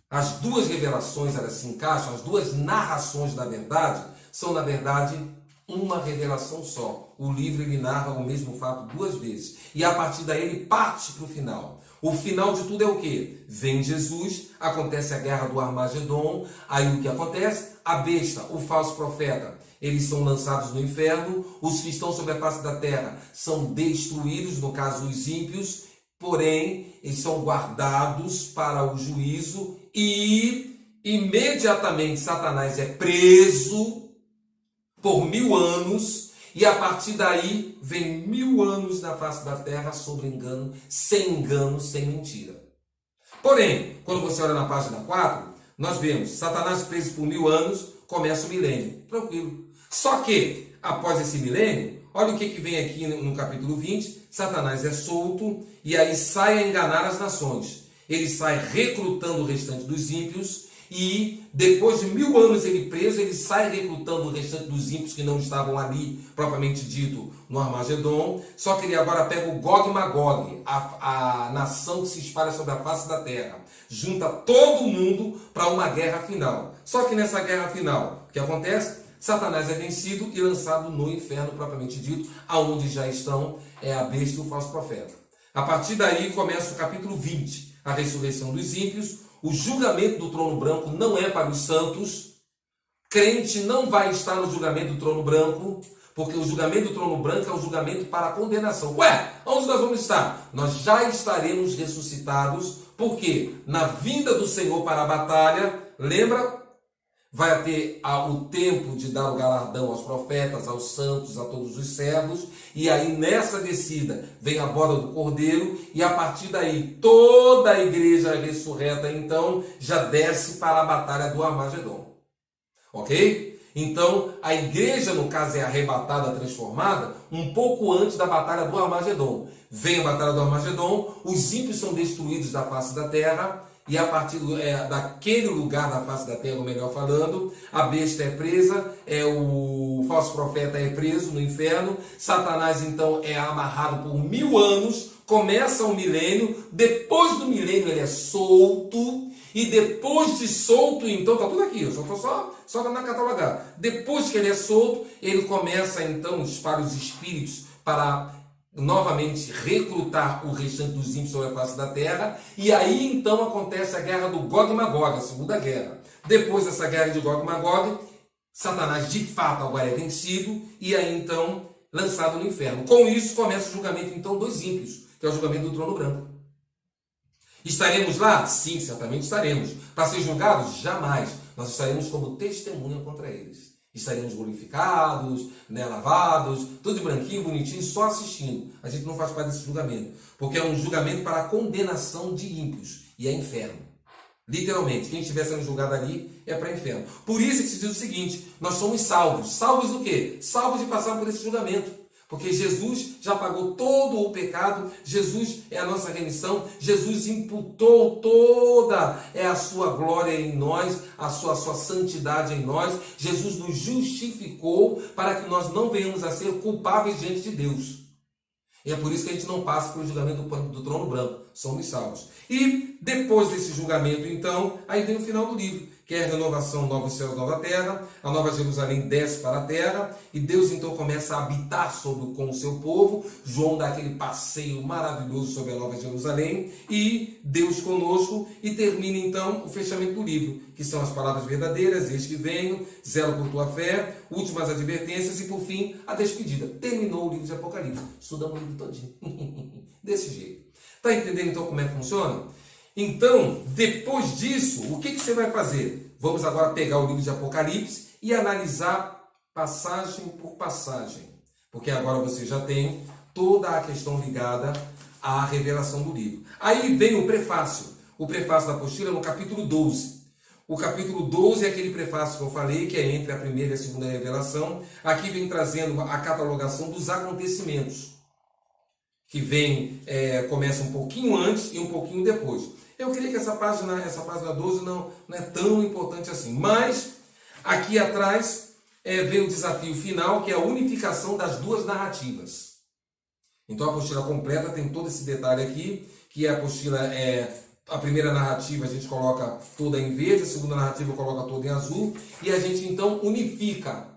elas se encaixam, as duas narrações da verdade são na verdade uma revelação só. O livro ele narra o mesmo fato 2 vezes. E a partir daí ele parte para o final. O final de tudo é o quê? Vem Jesus, acontece a guerra do Armagedon. Aí o que acontece? A besta, o falso profeta, eles são lançados no inferno. Os que estão sobre a face da terra são destruídos, no caso os ímpios. Porém, eles são guardados para o juízo. E imediatamente Satanás é preso por 1000 anos, e a partir daí vem 1000 anos na face da terra sobre engano, sem mentira. Porém, quando você olha na página 4, nós vemos Satanás preso por 1000 anos, começa o milênio, tranquilo. Só que, após esse milênio, olha o que vem aqui no capítulo 20, Satanás é solto, e aí sai a enganar as nações. Ele sai recrutando o restante dos ímpios, e depois de 1000 anos ele preso, ele sai recrutando o restante dos ímpios que não estavam ali, propriamente dito, no Armagedon. Só que ele agora pega o Gog e Magog, a nação que se espalha sobre a face da terra. Junta todo mundo para uma guerra final. Só que nessa guerra final, o que acontece? Satanás é vencido e lançado no inferno, propriamente dito, aonde já estão a besta e o falso profeta. A partir daí começa o capítulo 20, a ressurreição dos ímpios. O julgamento do trono branco não é para os santos. Crente não vai estar no julgamento do trono branco, porque o julgamento do trono branco é o julgamento para a condenação. Ué, onde nós vamos estar? Nós já estaremos ressuscitados, porque na vinda do Senhor para a batalha, lembra? Vai ter o tempo de dar o galardão aos profetas, aos santos, a todos os servos. E aí nessa descida vem a boda do Cordeiro. E a partir daí toda a igreja ressurreta então já desce para a batalha do Armagedon. Ok? Então a igreja no caso é arrebatada, transformada um pouco antes da batalha do Armagedon. Vem a batalha do Armagedon, os ímpios são destruídos da face da terra. E a partir daquele lugar na face da terra, ou melhor falando, a besta é presa, o falso profeta é preso no inferno, Satanás então é amarrado por 1000 anos, começa o milênio, depois do milênio ele é solto, e depois de solto, então, está tudo aqui, eu só estou só na catalogar. Depois que ele é solto, ele começa então para os espíritos para novamente recrutar o restante dos ímpios sobre a face da terra, e aí então acontece a guerra do Gog e Magog, a segunda guerra. Depois dessa guerra de Gog e Magog, Satanás de fato agora é vencido, e aí então lançado no inferno. Com isso começa o julgamento então dos ímpios, que é o julgamento do trono branco. Estaremos lá? Sim, certamente estaremos. Para ser julgados? Jamais. Nós estaremos como testemunha contra eles. Estaremos glorificados, lavados, tudo de branquinho, bonitinho, só assistindo. A gente não faz parte desse julgamento, porque é um julgamento para a condenação de ímpios, e é inferno. Literalmente, quem estiver sendo julgado ali é para o inferno. Por isso que se diz o seguinte: nós somos salvos. Salvos do quê? Salvos de passar por esse julgamento. Porque Jesus já pagou todo o pecado, Jesus é a nossa remissão, Jesus imputou toda a sua glória em nós, a sua santidade em nós, Jesus nos justificou para que nós não venhamos a ser culpáveis diante de Deus. E é por isso que a gente não passa pelo julgamento do trono branco, somos salvos. E depois desse julgamento, então, aí vem o final do livro, que é a renovação, novos céus, nova terra, a nova Jerusalém desce para a terra, e Deus então começa a habitar com o seu povo. João dá aquele passeio maravilhoso sobre a nova Jerusalém, e Deus conosco, e termina então o fechamento do livro, que são as palavras verdadeiras: eis que venho, zelo por tua fé, últimas advertências, e por fim, a despedida. Terminou o livro de Apocalipse. Estudamos o livro todinho. Desse jeito. Está entendendo então como é que funciona? Então, depois disso, o que você vai fazer? Vamos agora pegar o livro de Apocalipse e analisar passagem por passagem. Porque agora você já tem toda a questão ligada à revelação do livro. Aí vem o prefácio. O prefácio da apostila no capítulo 12. O capítulo 12 é aquele prefácio que eu falei, que é entre a primeira e a segunda revelação. Aqui vem trazendo a catalogação dos acontecimentos, que vem, começa um pouquinho antes e um pouquinho depois. Eu creio que essa página 12 não é tão importante assim. Mas, aqui atrás, vem o desafio final, que é a unificação das duas narrativas. Então, a apostila completa tem todo esse detalhe aqui, que a apostila a primeira narrativa a gente coloca toda em verde, a segunda narrativa coloca toda em azul, e a gente, então, unifica,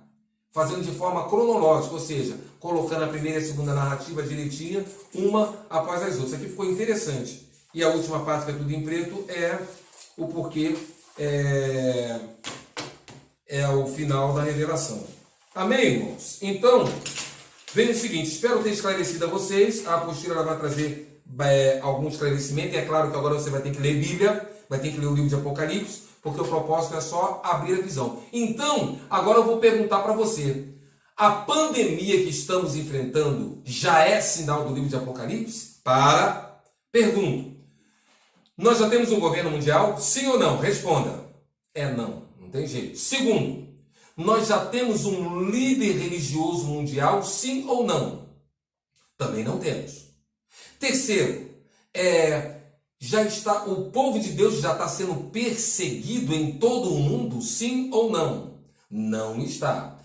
fazendo de forma cronológica, ou seja, colocando a primeira e a segunda narrativa direitinha, uma após as outras. Aqui ficou interessante. E a última parte, que é tudo em preto, é o porquê, é o final da revelação. Amém, irmãos? Então, vem o seguinte: espero ter esclarecido a vocês. A apostila ela vai trazer algum esclarecimento. E é claro que agora você vai ter que ler Bíblia, vai ter que ler o livro de Apocalipse, porque o propósito é só abrir a visão. Então, agora eu vou perguntar para você: a pandemia que estamos enfrentando já é sinal do livro de Apocalipse? Pergunto. Nós já temos um governo mundial? Sim ou não? Responda. Não tem jeito. Segundo, nós já temos um líder religioso mundial? Sim ou não? Também não temos. Terceiro, o povo de Deus já está sendo perseguido em todo o mundo? Sim ou não? Não está.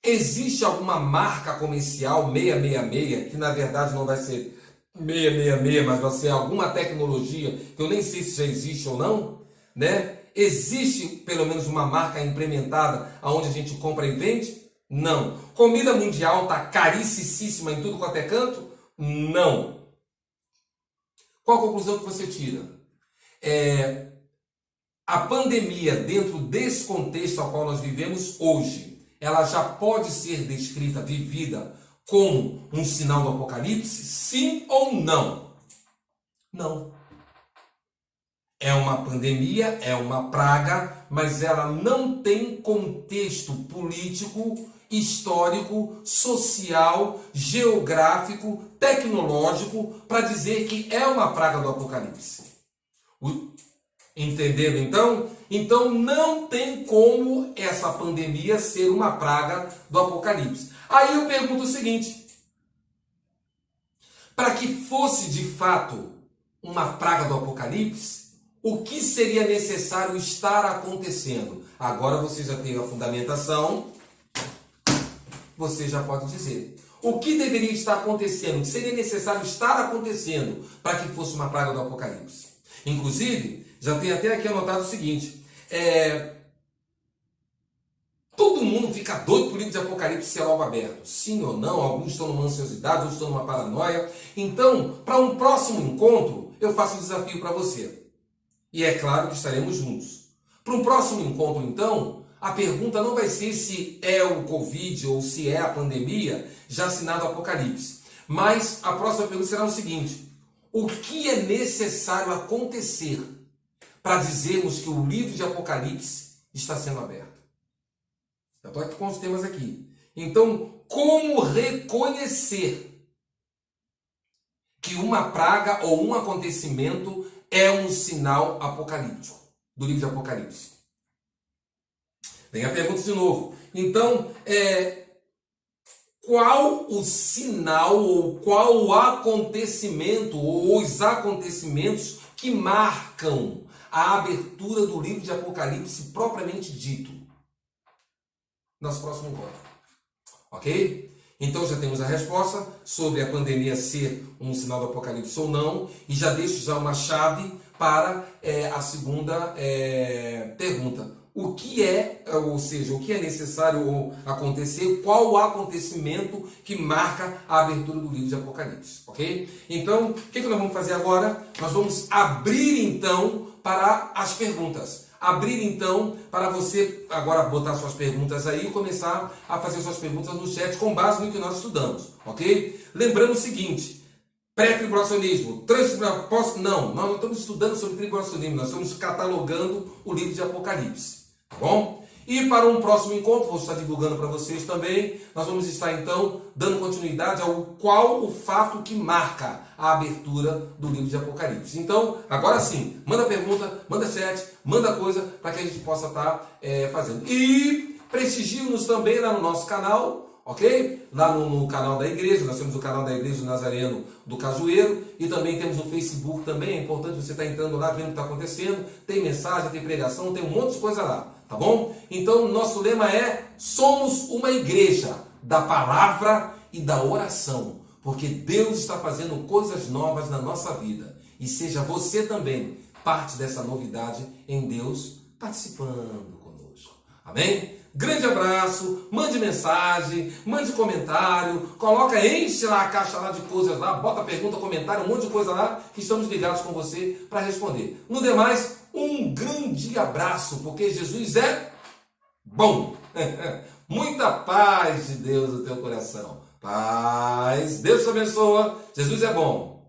Existe alguma marca comercial 666, que na verdade não vai ser 666, mas vai ser alguma tecnologia que eu nem sei se já existe ou não, né? Existe pelo menos uma marca implementada aonde a gente compra e vende? Não. Comida mundial está caricíssima em tudo quanto é canto? Não. Qual a conclusão que você tira? A pandemia, dentro desse contexto ao qual nós vivemos hoje, ela já pode ser descrita, vivida como um sinal do Apocalipse? Sim ou não? Não. É uma pandemia, é uma praga, mas ela não tem contexto político, histórico, social, geográfico, tecnológico para dizer que é uma praga do Apocalipse. Entenderam então? Então não tem como essa pandemia ser uma praga do Apocalipse. Aí eu pergunto o seguinte: para que fosse de fato uma praga do Apocalipse, o que seria necessário estar acontecendo? Agora você já tem a fundamentação, você já pode dizer. O que deveria estar acontecendo? O que seria necessário estar acontecendo para que fosse uma praga do Apocalipse? Inclusive, já tem até aqui anotado o seguinte: todo mundo fica doido por livro de Apocalipse ser logo aberto. Sim ou não? Alguns estão numa ansiosidade, outros estão numa paranoia. Então, para um próximo encontro, eu faço um desafio para você. E é claro que estaremos juntos. Para um próximo encontro, então, a pergunta não vai ser se é o Covid ou se é a pandemia já assinado o Apocalipse. Mas a próxima pergunta será o seguinte: o que é necessário acontecer para dizermos que o livro de Apocalipse está sendo aberto? Eu estou aqui com os temas aqui. Então, como reconhecer que uma praga ou um acontecimento é um sinal apocalíptico, do livro de Apocalipse? Vem a pergunta de novo. Então, qual o sinal ou qual o acontecimento ou os acontecimentos que marcam a abertura do livro de Apocalipse propriamente dito? Nosso próximo encontro. Ok? Então já temos a resposta sobre a pandemia ser um sinal do Apocalipse ou não, e já deixo já uma chave para a segunda pergunta. O que é, ou seja, o que é necessário acontecer, qual o acontecimento que marca a abertura do livro de Apocalipse, ok? Então, o que nós vamos fazer agora? Nós vamos abrir então para as perguntas. Abrir então para você agora botar suas perguntas aí e começar a fazer suas perguntas no chat com base no que nós estudamos, ok? Lembrando o seguinte, pré-tribulacionismo, transtribulacionismo, não, nós não estamos estudando sobre tribulacionismo, nós estamos catalogando o livro de Apocalipse, tá bom? E para um próximo encontro, vou estar divulgando para vocês também, nós vamos estar então dando continuidade ao qual o fato que marca a abertura do livro de Apocalipse. Então, agora sim, manda pergunta, manda chat, manda coisa para que a gente possa estar fazendo. E prestigie-nos também lá no nosso canal, ok? Lá no canal da igreja, nós temos o canal da Igreja do Nazareno do Cajueiro e também temos o Facebook também, é importante você estar entrando lá, vendo o que está acontecendo, tem mensagem, tem pregação, tem um monte de coisa lá. Tá bom? Então, nosso lema é: somos uma igreja da palavra e da oração, porque Deus está fazendo coisas novas na nossa vida. E seja você também parte dessa novidade em Deus, participando conosco. Amém? Grande abraço, mande mensagem, mande comentário, coloca, enche lá a caixa lá de coisas lá, bota pergunta, comentário, um monte de coisa lá, que estamos ligados com você para responder. No demais, um grande abraço, porque Jesus é bom. Muita paz de Deus no teu coração. Paz, Deus te abençoa, Jesus é bom.